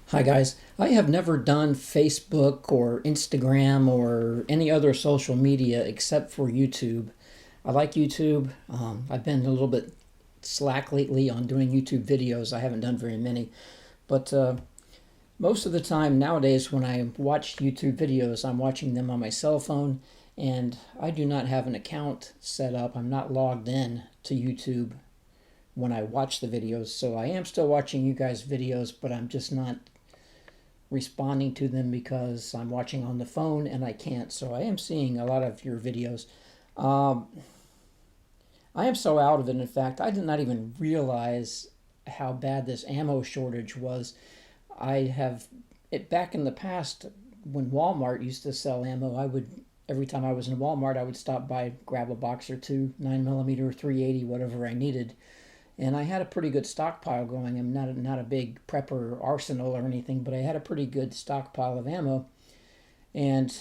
Hi guys, I have never done Facebook or Instagram or any other social media except for YouTube. I like YouTube. I've been a little bit slack lately on doing YouTube videos. I haven't done very many, but most of the time nowadays when I watch YouTube videos, I'm watching them on my cell phone, and I do not have an account set up. I'm not logged in to YouTube when I watch the videos, so I am still watching you guys' videos, but I'm just not responding to them because I'm watching on the phone and I can't. So I am seeing a lot of your videos. Um, I am so out of it. In fact, I did not even realize how bad this ammo shortage was. I have it back in the past when Walmart used to sell ammo. I would every time I was in Walmart, I would stop by, grab a box or two, 9 millimeter, 380, whatever I needed, and I had a pretty good stockpile going. I'm not a big prepper arsenal or anything, but I had a pretty good stockpile of ammo. And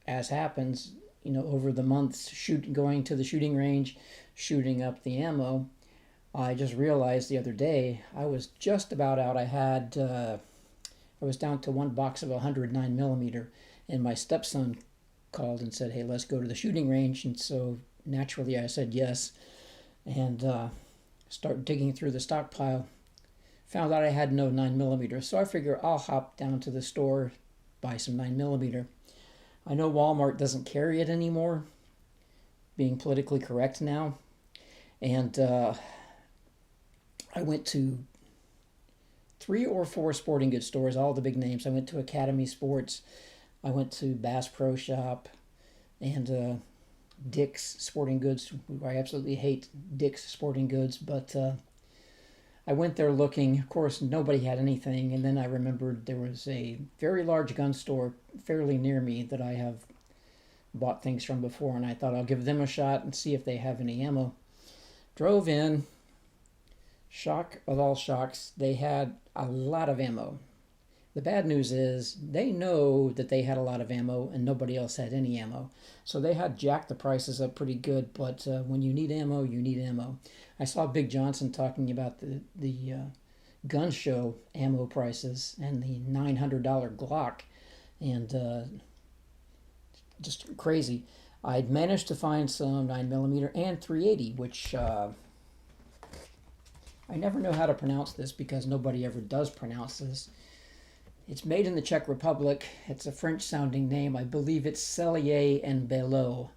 as happens, over the months, going to the shooting range, shooting up the ammo, I just realized the other day I was just about out. I was down to one box of 109 millimeter, and my stepson called and said, "Hey, let's go to the shooting range." And so naturally, I said yes, and start digging through the stockpile. Found out I had no 9 millimeter, so I figure I'll hop down to the store, buy some 9 millimeter. I know Walmart doesn't carry it anymore, being politically correct now, and I went to three or four sporting goods stores, all the big names. I went to Academy Sports, I went to Bass Pro Shop, and Dick's Sporting Goods. I absolutely hate Dick's Sporting Goods, but I went there looking. Of course, nobody had anything, and then I remembered there was a very large gun store fairly near me that I have bought things from before, and I thought I'll give them a shot and see if they have any ammo. Drove in, shock of all shocks, they had a lot of ammo. The bad news is they know that they had a lot of ammo and nobody else had any ammo. So they had jacked the prices up pretty good, but when you need ammo, you need ammo. I saw Big Johnson talking about the gun show ammo prices and the $900 Glock, and just crazy. I'd managed to find some 9 millimeter and 380, which I never know how to pronounce this because nobody ever does pronounce this. It's made in the Czech Republic. It's a French sounding name. I believe it's Cellier and Below,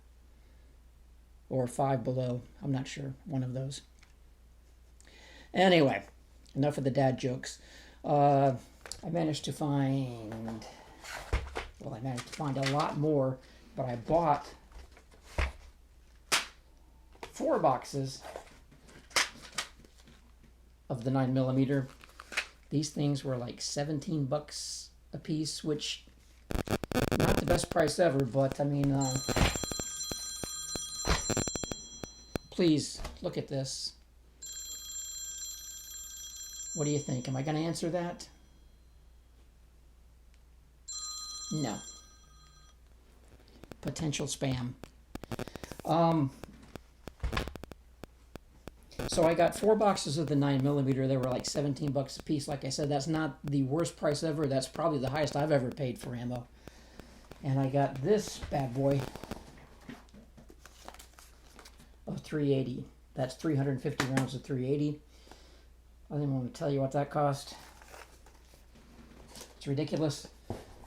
or Five Below. I'm not sure. One of those. Anyway, enough of the dad jokes. I managed to find, I managed to find a lot more, but I bought 4 boxes of the 9 millimeter. These things were like 17 bucks a piece, which not the best price ever, but I mean, please look at this. What do you think? Am I going to answer that? No. Potential spam. Um, so I got 4 boxes of the 9 millimeter. They were like 17 bucks a piece. Like I said, that's not the worst price ever. That's probably the highest I've ever paid for ammo. And I got this bad boy of 380. That's 350 rounds of 380. I didn't want to tell you what that cost. It's ridiculous.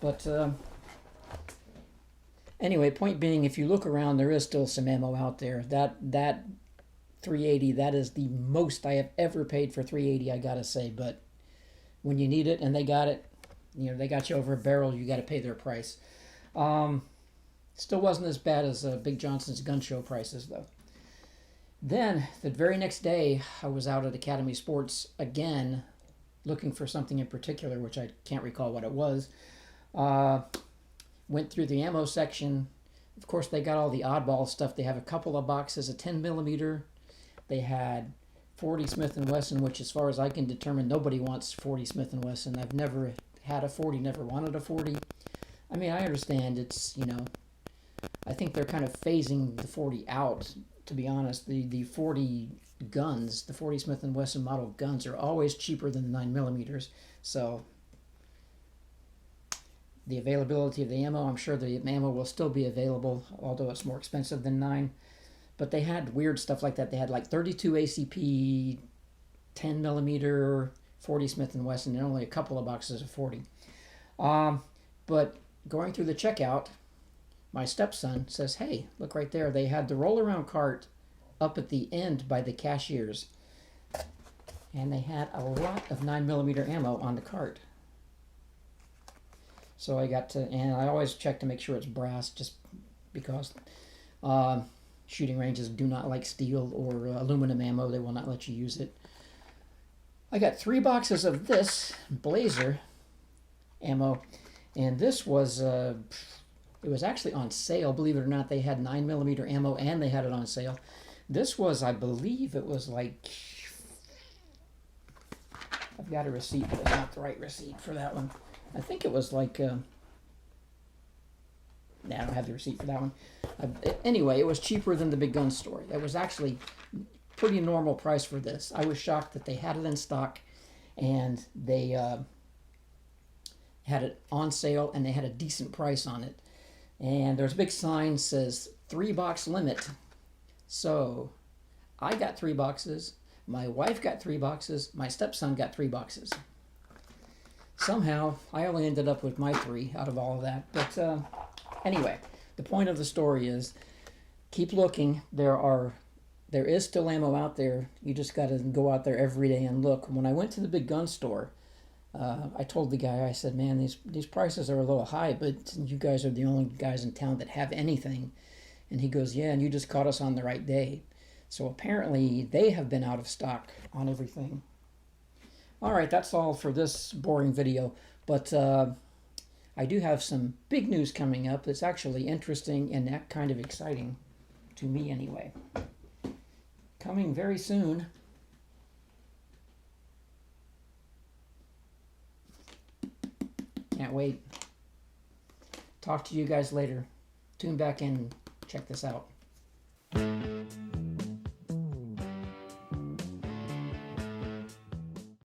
But anyway, point being, if you look around, there is still some ammo out there. That 380, that is the most I have ever paid for 380, I gotta say. But when you need it and they got it, they got you over a barrel, you got to pay their price. Um, Still wasn't as bad as Big Johnson's gun show prices, though. Then, the very next day, I was out at Academy Sports again, looking for something in particular, which I can't recall what it was. Uh, Went through the ammo section. Of course, they got all the oddball stuff. They have a couple of boxes of 10 millimeter. They had 40 Smith & Wesson, which as far as I can determine, nobody wants 40 Smith & Wesson. I've never had a 40, never wanted a 40. I mean, I understand I think they're kind of phasing the 40 out, to be honest. The 40 guns, the 40 Smith & Wesson model guns are always cheaper than the 9 millimeters. So the availability of the ammo. I'm sure the ammo will still be available, although it's more expensive than 9. But they had weird stuff like that. They had like 32 ACP, 10 millimeter, 40 Smith & Wesson, and only a couple of boxes of 40. But going through the checkout, my stepson says, hey, look right there. They had the roll-around cart up at the end by the cashiers. And they had a lot of 9mm ammo on the cart. So I got to, and I always check to make sure it's brass, just because shooting ranges do not like steel or aluminum ammo. They will not let you use it. I got 3 boxes of this Blazer ammo, and this was, it was actually on sale, believe it or not. They had 9mm ammo and they had it on sale. This was, I believe it was like, I've got a receipt, but it's not the right receipt for that one. I think it was like, I don't have the receipt for that one. Anyway, it was cheaper than the Big Gun Store. It was actually pretty normal price for this. I was shocked that they had it in stock, and they had it on sale, and they had a decent price on it. And there's a big sign that says 3-box limit. So I got 3 boxes. My wife got 3 boxes. My stepson got 3 boxes. Somehow, I only ended up with my 3 out of all of that. But anyway, the point of the story is, keep looking. There is still ammo out there. You just got to go out there every day and look. When I went to the Big Gun Store, I told the guy, I said, man, these prices are a little high, but you guys are the only guys in town that have anything. And he goes, yeah, and you just caught us on the right day. So apparently they have been out of stock on everything. All right, that's all for this boring video. But I do have some big news coming up that's actually interesting and that kind of exciting, to me anyway. Coming very soon. Can't wait. Talk to you guys later. Tune back in and check this out.